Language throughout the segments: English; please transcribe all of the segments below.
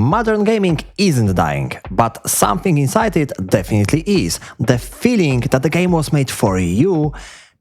Modern gaming isn't dying, but something inside it definitely is. The feeling that the game was made for you,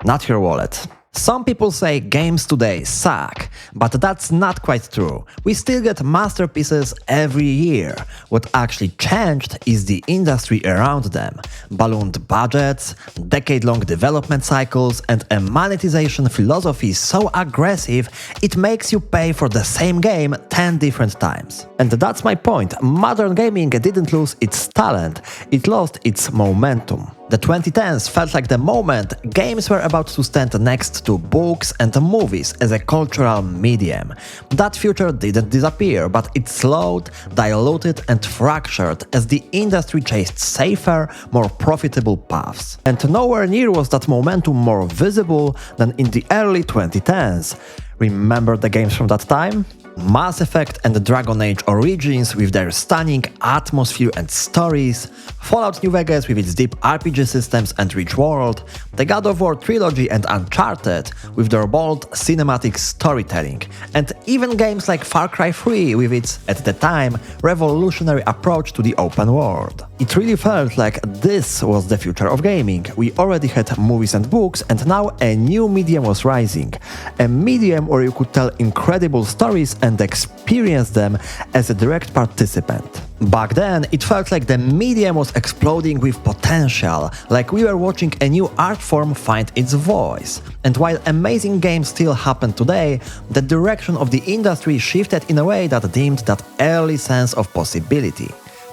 not your wallet. Some people say games today suck, but that's not quite true. We still get masterpieces every year. What actually changed is the industry around them. Ballooned budgets, decade-long development cycles, and a monetization philosophy so aggressive it makes you pay for the same game 10 different times. And that's my point. Modern gaming didn't lose its talent, it lost its momentum. The 2010s felt like the moment games were about to stand next to books and movies as a cultural medium. That future didn't disappear, but it slowed, diluted and fractured as the industry chased safer, more profitable paths. And nowhere near was that momentum more visible than in the early 2010s. Remember the games from that time? Mass Effect and Dragon Age Origins with their stunning atmosphere and stories, Fallout New Vegas with its deep RPG systems and rich world, the God of War trilogy and Uncharted with their bold cinematic storytelling, and even games like Far Cry 3 with its, at the time, revolutionary approach to the open world. It really felt like this was the future of gaming. We already had movies and books, and now a new medium was rising. A medium where you could tell incredible stories and experience them as a direct participant. Back then, it felt like the medium was exploding with potential, like we were watching a new art form find its voice. And while amazing games still happen today, the direction of the industry shifted in a way that dimmed that early sense of possibility.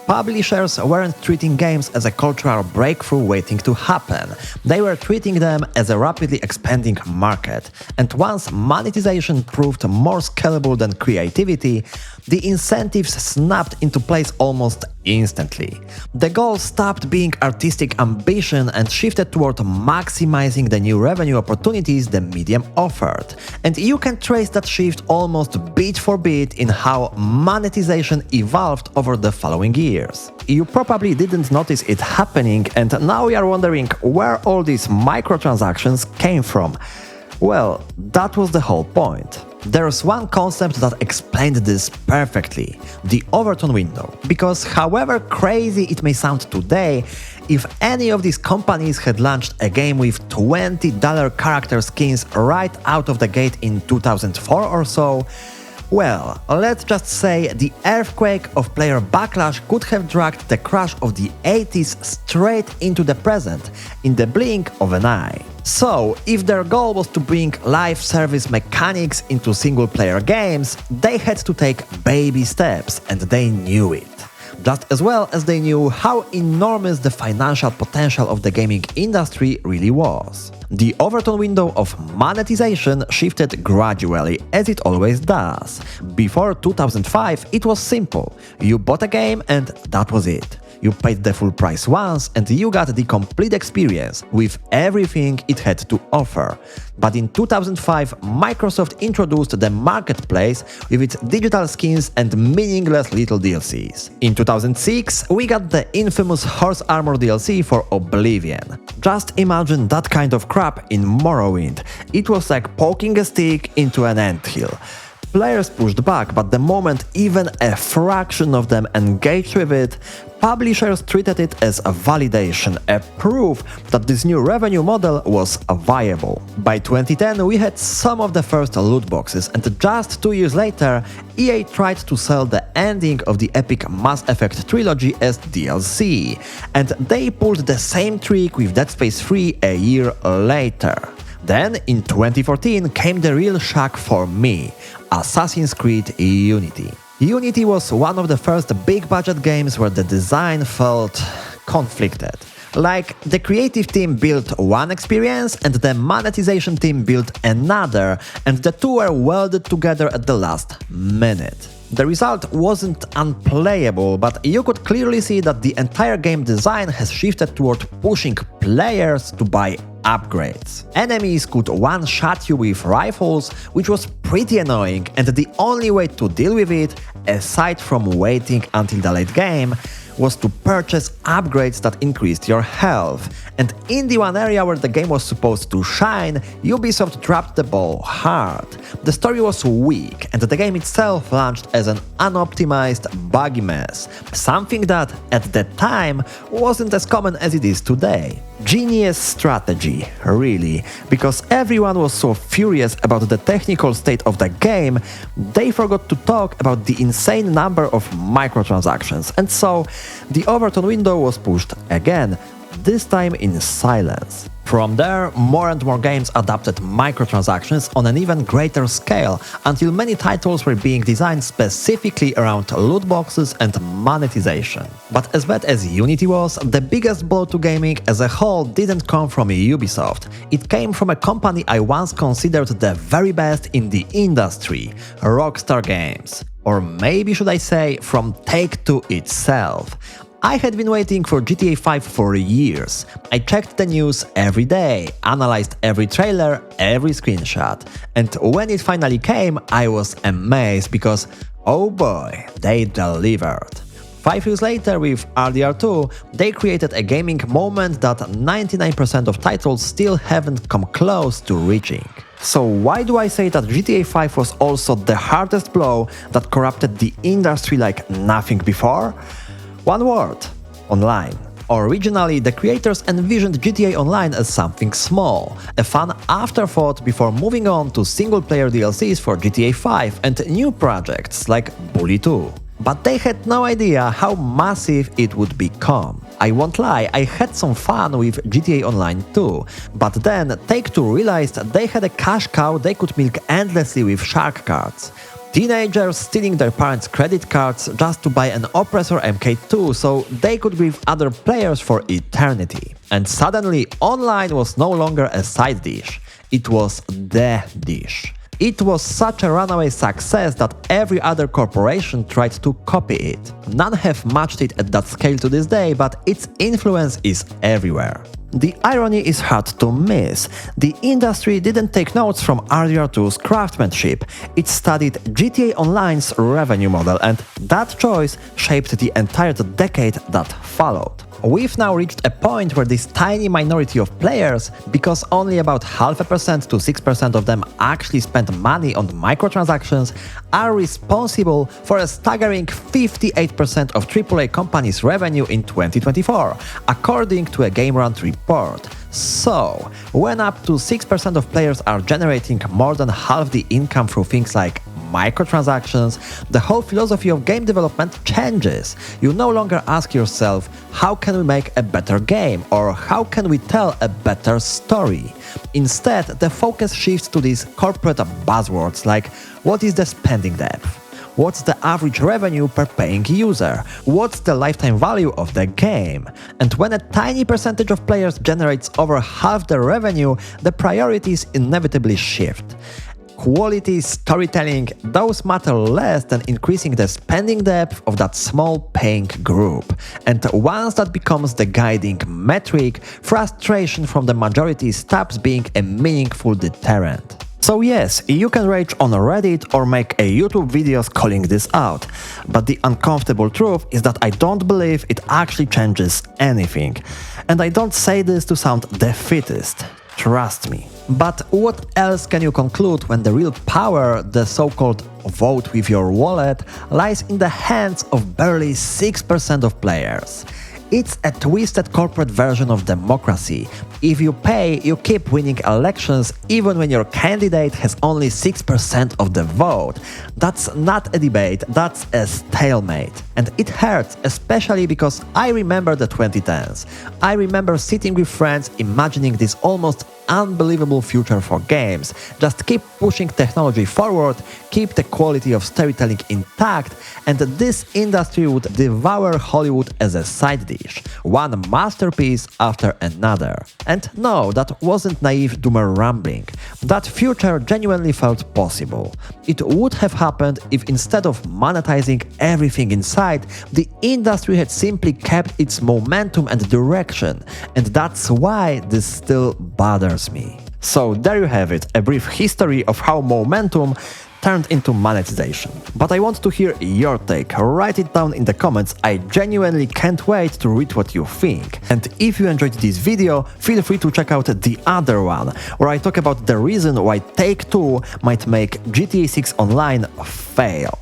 Publishers weren't treating games as a cultural breakthrough waiting to happen. They were treating them as a rapidly expanding market. And once monetization proved more scalable than creativity, the incentives snapped into place almost instantly. The goal stopped being artistic ambition and shifted toward maximizing the new revenue opportunities the medium offered. And you can trace that shift almost beat for beat in how monetization evolved over the following years. You probably didn't notice it happening, and now you are wondering where all these microtransactions came from. Well, that was the whole point. There's one concept that explained this perfectly: the Overton window. Because however crazy it may sound today, if any of these companies had launched a game with $20 character skins right out of the gate in 2004 or so, well, let's just say the earthquake of player backlash could have dragged the crash of the 80s straight into the present, in the blink of an eye. So, if their goal was to bring live service mechanics into single-player games, they had to take baby steps, and they knew it. Just as well as they knew how enormous the financial potential of the gaming industry really was. The Overton window of monetization shifted gradually, as it always does. Before 2005, it was simple. You bought a game and that was it. You paid the full price once and you got the complete experience, with everything it had to offer. But in 2005, Microsoft introduced the marketplace with its digital skins and meaningless little DLCs. In 2006, we got the infamous Horse Armor DLC for Oblivion. Just imagine that kind of crap in Morrowind. It was like poking a stick into an anthill. Players pushed back, but the moment even a fraction of them engaged with it, publishers treated it as a validation, a proof that this new revenue model was viable. By 2010, we had some of the first loot boxes, and just 2 years later, EA tried to sell the ending of the epic Mass Effect trilogy as DLC, and they pulled the same trick with Dead Space 3 a year later. Then, in 2014, came the real shock for me: Assassin's Creed Unity. Unity was one of the first big-budget games where the design felt conflicted. Like, the creative team built one experience and the monetization team built another, and the two were welded together at the last minute. The result wasn't unplayable, but you could clearly see that the entire game design has shifted toward pushing players to buy upgrades. Enemies could one-shot you with rifles, which was pretty annoying, and the only way to deal with it, aside from waiting until the late game, was to purchase upgrades that increased your health. And in the one area where the game was supposed to shine, Ubisoft dropped the ball hard. The story was weak, and the game itself launched as an unoptimized, buggy mess. Something that, at that time, wasn't as common as it is today. Genius strategy, really, because everyone was so furious about the technical state of the game, they forgot to talk about the insane number of microtransactions, and so the Overton window was pushed again, this time in silence. From there, more and more games adopted microtransactions on an even greater scale, until many titles were being designed specifically around loot boxes and monetization. But as bad as Unity was, the biggest blow to gaming as a whole didn't come from Ubisoft. It came from a company I once considered the very best in the industry, Rockstar Games. Or maybe should I say, from Take-Two itself. I had been waiting for GTA 5 for years. I checked the news every day, analyzed every trailer, every screenshot. And when it finally came, I was amazed because, oh boy, they delivered. 5 years later, with RDR2, they created a gaming moment that 99% of titles still haven't come close to reaching. So why do I say that GTA 5 was also the hardest blow that corrupted the industry like nothing before? One word: online. Originally, the creators envisioned GTA Online as something small, a fun afterthought before moving on to single-player DLCs for GTA 5 and new projects like Bully 2. But they had no idea how massive it would become. I won't lie, I had some fun with GTA Online too, but then Take-Two realized they had a cash cow they could milk endlessly with shark cards. Teenagers stealing their parents' credit cards just to buy an Oppressor MK2 so they could grieve other players for eternity. And suddenly, online was no longer a side dish, it was the dish. It was such a runaway success that every other corporation tried to copy it. None have matched it at that scale to this day, but its influence is everywhere. The irony is hard to miss. The industry didn't take notes from RDR2's craftsmanship. It studied GTA Online's revenue model, and that choice shaped the entire decade that followed. We've now reached a point where this tiny minority of players, because only about 0.5% to 6% of them actually spend money on microtransactions, are responsible for a staggering 58% of AAA companies' revenue in 2024, according to a GameRant report. So, when up to 6% of players are generating more than half the income through things like microtransactions, the whole philosophy of game development changes. You no longer ask yourself, how can we make a better game, or how can we tell a better story? Instead, the focus shifts to these corporate buzzwords like, what is the spending depth? What's the average revenue per paying user? What's the lifetime value of the game? And when a tiny percentage of players generates over half the revenue, the priorities inevitably shift. Quality, storytelling, those matter less than increasing the spending depth of that small paying group. And once that becomes the guiding metric, frustration from the majority stops being a meaningful deterrent. So yes, you can rage on Reddit or make a YouTube videos calling this out, but the uncomfortable truth is that I don't believe it actually changes anything. And I don't say this to sound defeatist, trust me. But what else can you conclude when the real power, the so-called vote with your wallet, lies in the hands of barely 6% of players? It's a twisted corporate version of democracy. If you pay, you keep winning elections even when your candidate has only 6% of the vote. That's not a debate, that's a stalemate. And it hurts, especially because I remember the 2010s. I remember sitting with friends imagining this almost unbelievable future for games. Just keep pushing technology forward, keep the quality of storytelling intact, and this industry would devour Hollywood as a side dish, one masterpiece after another. And no, that wasn't naive doomer rambling. That future genuinely felt possible. It would have happened if instead of monetizing everything inside, the industry had simply kept its momentum and direction. And that's why this still bothers me. So there you have it, a brief history of how momentum turned into monetization. But I want to hear your take. Write it down in the comments. I genuinely can't wait to read what you think. And if you enjoyed this video, feel free to check out the other one, where I talk about the reason why Take-Two might make GTA 6 Online fail.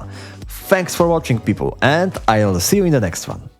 Thanks for watching, people, and I'll see you in the next one.